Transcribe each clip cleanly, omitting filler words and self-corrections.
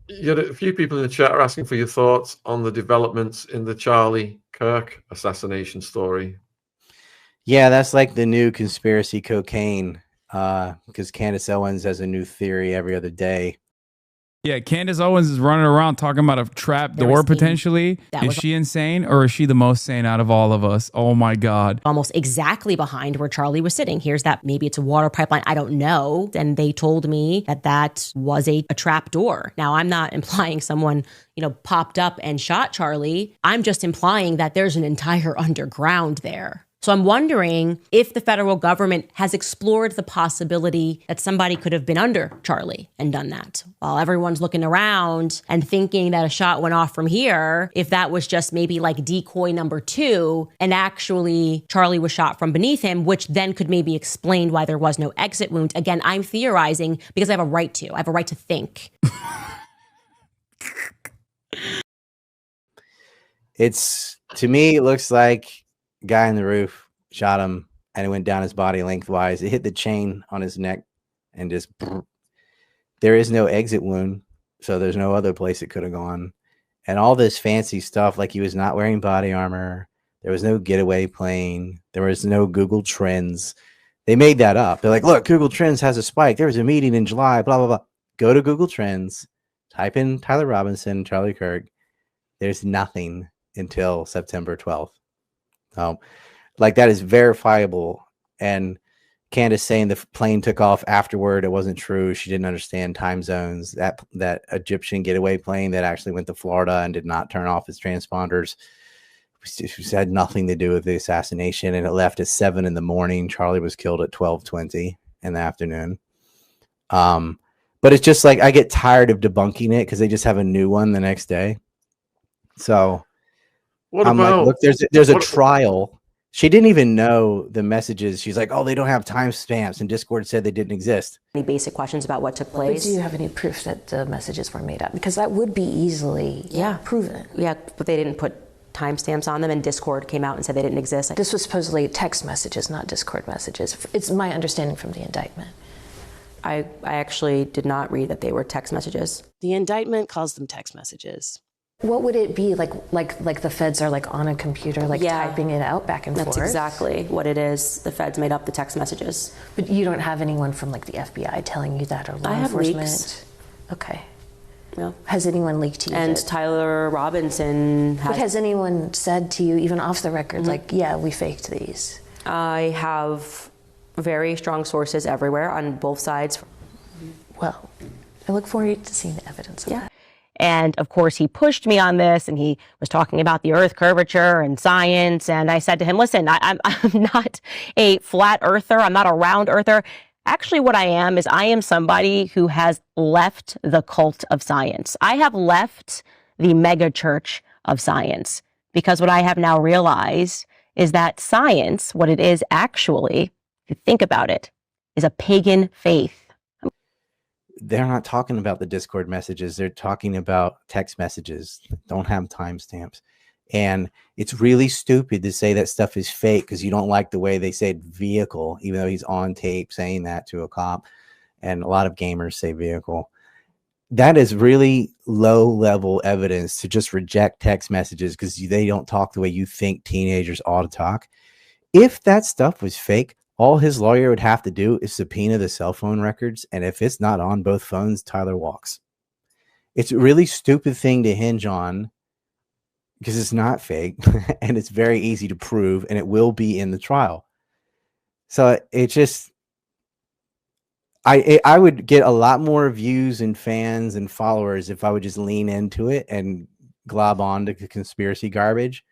You had a few people in the chat are asking for your thoughts on the developments in the Charlie Kirk assassination story. Yeah, that's like the new conspiracy cocaine, because Candace Owens has a new theory every other day. Yeah, Candace Owens is running around talking about a trap door potentially. Is she insane or is she the most sane out of all of us? Oh my God. Almost exactly behind where Charlie was sitting. Here's that, maybe it's a water pipeline. I don't know. And they told me that that was a trap door. Now, I'm not implying someone, popped up and shot Charlie. I'm just implying that there's an entire underground there. So I'm wondering if the federal government has explored the possibility that somebody could have been under Charlie and done that. While everyone's looking around and thinking that a shot went off from here, if that was just maybe like decoy number 2, and actually Charlie was shot from beneath him, which then could maybe explain why there was no exit wound. Again, I'm theorizing because I have a right to. I have a right to think. To me, it looks like guy on the roof shot him and it went down his body lengthwise. It hit the chain on his neck and just there is no exit wound, so there's no other place it could have gone. And all this fancy stuff, like he was not wearing body armor, there was no getaway plane, there was no Google Trends. They made that up. They're like, look, Google Trends has a spike, there was a meeting in July, blah blah blah. Go to Google Trends, type in Tyler Robinson, Charlie Kirk. There's nothing until September 12th. Like that is verifiable. And Candace saying the plane took off afterward, it wasn't true. She didn't understand time zones. That Egyptian getaway plane that actually went to Florida and did not turn off its transponders, which had nothing to do with the assassination, and it left at 7 in the morning. Charlie was killed at 12:20 in the afternoon. But it's just like I get tired of debunking it because they just have a new one the next day. So I'm like, look, there's a trial. She didn't even know the messages. She's like, oh, they don't have timestamps, and Discord said they didn't exist. Any basic questions about what took place? But do you have any proof that the messages were made up? Because that would be easily proven. Yeah, but they didn't put timestamps on them, and Discord came out and said they didn't exist. This was supposedly text messages, not Discord messages. It's my understanding from the indictment. I actually did not read that they were text messages. The indictment calls them text messages. What would it be like the feds are like on a computer, like typing it out back and forth? That's exactly what it is. The feds made up the text messages. But you don't have anyone from like the FBI telling you that, or law enforcement? I have leaks. Okay. Yeah. Has anyone leaked to you? And Tyler Robinson has. But has anyone said to you, even off the record, like, yeah, we faked these? I have very strong sources everywhere on both sides. Well, I look forward to seeing the evidence of that. And of course, he pushed me on this, and he was talking about the Earth curvature and science. And I said to him, listen, I'm not a flat earther. I'm not a round earther. Actually, what I am is I am somebody who has left the cult of science. I have left the mega church of science, because what I have now realized is that science, what it is actually, if you think about it, is a pagan faith. They're not talking about the Discord messages. They're talking about text messages that don't have timestamps. And it's really stupid to say that stuff is fake because you don't like the way they said vehicle, even though he's on tape saying that to a cop. And a lot of gamers say vehicle. That is really low level evidence to just reject text messages because they don't talk the way you think teenagers ought to talk. If that stuff was fake, all his lawyer would have to do is subpoena the cell phone records. And if it's not on both phones, Tyler walks. It's a really stupid thing to hinge on because it's not fake and it's very easy to prove, and it will be in the trial. So it just, I would get a lot more views and fans and followers if I would just lean into it and glob on to conspiracy garbage,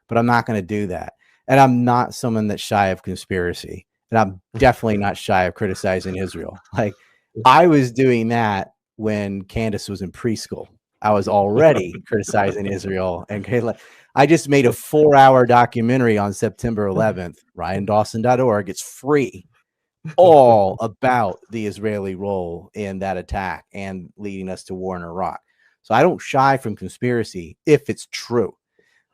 but I'm not going to do that. And I'm not someone that's shy of conspiracy. And I'm definitely not shy of criticizing Israel. Like, I was doing that when Candace was in preschool. I was already criticizing Israel. And I just made a 4-hour documentary on September 11th. RyanDawson.org. It's free. All about the Israeli role in that attack and leading us to war in Iraq. So I don't shy from conspiracy if it's true.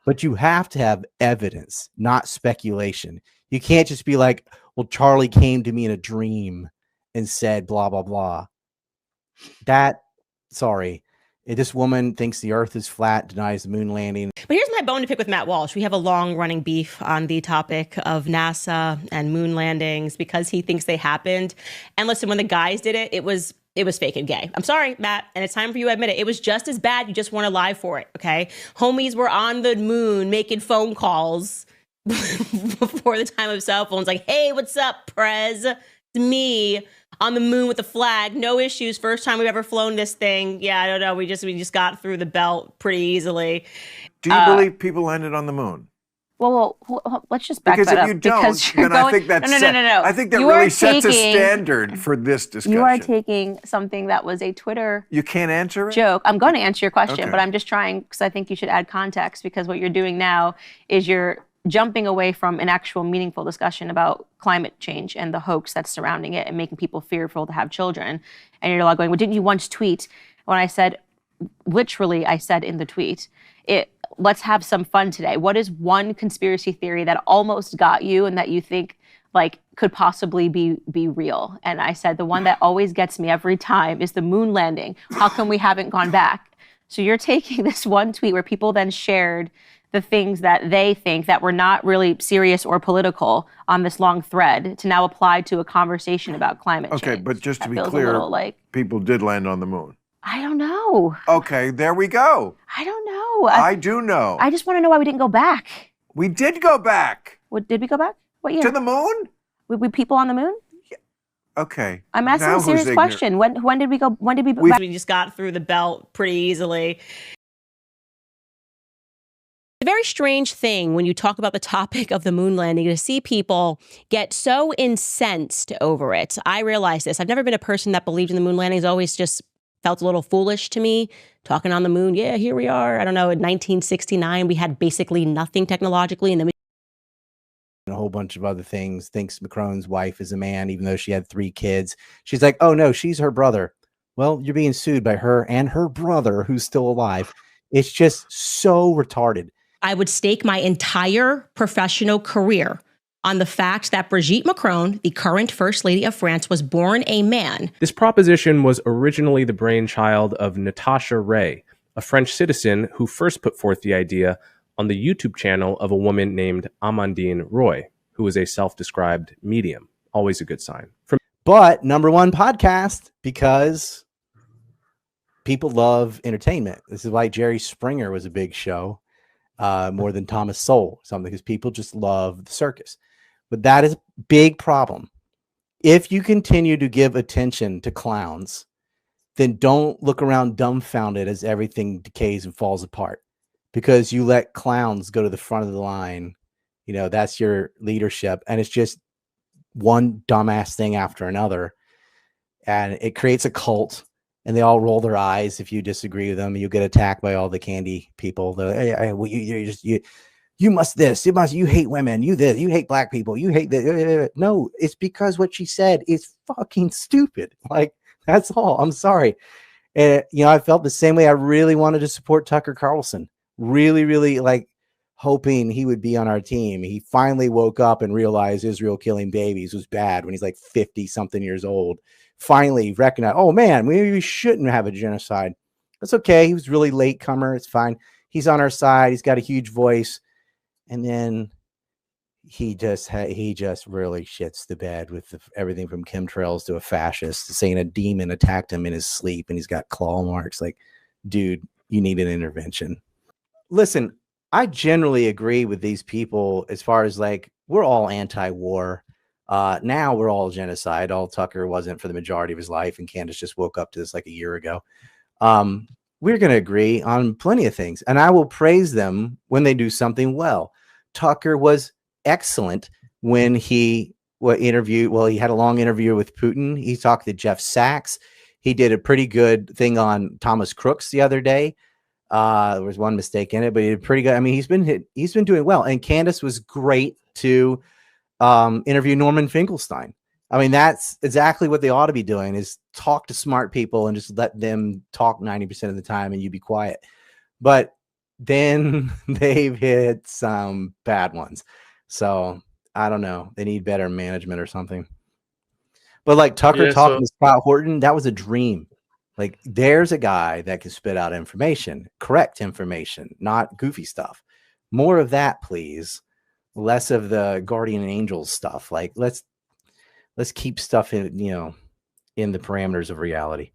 But you have to have evidence, not speculation. You can't just be like, well, Charlie came to me in a dream and said blah, blah, blah. Sorry. This woman thinks the earth is flat, denies the moon landing. But here's my bone to pick with Matt Walsh. We have a long running beef on the topic of NASA and moon landings because he thinks they happened. And listen, when the guys did it, it was fake and gay. I'm sorry, Matt, and it's time for you to admit it. It was just as bad. You just weren't alive for it, okay? Homies were on the moon making phone calls before the time of cell phones. Like, hey, what's up, Prez? It's me on the moon with the flag. No issues. First time we've ever flown this thing. Yeah, I don't know. We just got through the belt pretty easily. Do you believe people landed on the moon? Well, let's just back that up. Because if you don't, then I think that's no. I think that really sets a standard for this discussion. You are taking something that was a Twitter You can't answer it? joke. I'm going to answer your question, Okay. but I'm just trying because I think you should add context because what you're doing now is you're jumping away from an actual meaningful discussion about climate change and the hoax that's surrounding it and making people fearful to have children. And you're like going, well, didn't you once tweet? When I said, literally, I said in the tweet, let's have some fun today. What is one conspiracy theory that almost got you and that you think like could possibly be real? And I said, the one that always gets me every time is the moon landing. How come we haven't gone back? So you're taking this one tweet where people then shared the things that they think that were not really serious or political on this long thread to now apply to a conversation about climate change. Okay, but just to be That feels a clear, little like, people did land on the moon. I don't know. Okay, there we go. I don't know. I do know. I just want to know why we didn't go back. We did go back. What, did we go back? What year? To the moon? We people on the moon? Okay. I'm asking Now a serious who's ignorant? question. When did we go? When did we? We just got through the belt pretty easily. A very strange thing when you talk about the topic of the moon landing to see people get so incensed over it. I realize this. I've never been a person that believed in the moon landings. Always just felt a little foolish to me. Talking on the moon, yeah, here we are. I don't know, in 1969, we had basically nothing technologically. And then a whole bunch of other things. Thinks Macron's wife is a man, even though she had 3 kids. She's like, oh no, she's her brother. Well, you're being sued by her and her brother, who's still alive. It's just so retarded. I would stake my entire professional career on the fact that Brigitte Macron, the current First Lady of France, was born a man. This proposition was originally the brainchild of Natasha Ray, a French citizen who first put forth the idea on the YouTube channel of a woman named Amandine Roy, who is a self-described medium. Always a good sign. But #1 podcast because people love entertainment. This is why Jerry Springer was a big show. More than Thomas Sowell, something because people just love the circus. But that is a big problem. If you continue to give attention to clowns, then don't look around dumbfounded as everything decays and falls apart because you let clowns go to the front of the line. You know, that's your leadership. And it's just one dumbass thing after another. And it creates a cult. And they all roll their eyes if you disagree with them. You get attacked by all the candy people. You must this. You hate women. You this. You hate black people. You hate that. No, it's because what she said is fucking stupid. Like, that's all. I'm sorry. And, you know, I felt the same way. I really wanted to support Tucker Carlson. Really, really like hoping he would be on our team. He finally woke up and realized Israel killing babies was bad when he's like 50 something years old. Finally recognized, oh man, we shouldn't have a genocide. That's okay. He was really late comer. It's fine. He's on our side. He's got a huge voice. And then he just really shits the bed with everything from chemtrails to a fascist to saying a demon attacked him in his sleep and he's got claw marks. Like, dude, you need an intervention. Listen, I generally agree with these people as far as like, we're all anti-war. Now we're all genocide. All Tucker wasn't for the majority of his life, and Candace just woke up to this like a year ago. We're going to agree on plenty of things, and I will praise them when they do something well. Tucker was excellent when he interviewed. Well, he had a long interview with Putin. He talked to Jeff Sachs. He did a pretty good thing on Thomas Crooks the other day. There was one mistake in it, but he did pretty good. I mean, he's been doing well, and Candace was great to interview Norman Finkelstein. I mean, that's exactly what they ought to be doing is talk to smart people and just let them talk 90% of the time and you be quiet. But then they've hit some bad ones. So I don't know. They need better management or something. But like Tucker talking to Scott Horton, that was a dream. Like, there's a guy that can spit out information, correct information, not goofy stuff. More of that, please. Less of the guardian angels stuff. Like, let's keep stuff in, in the parameters of reality.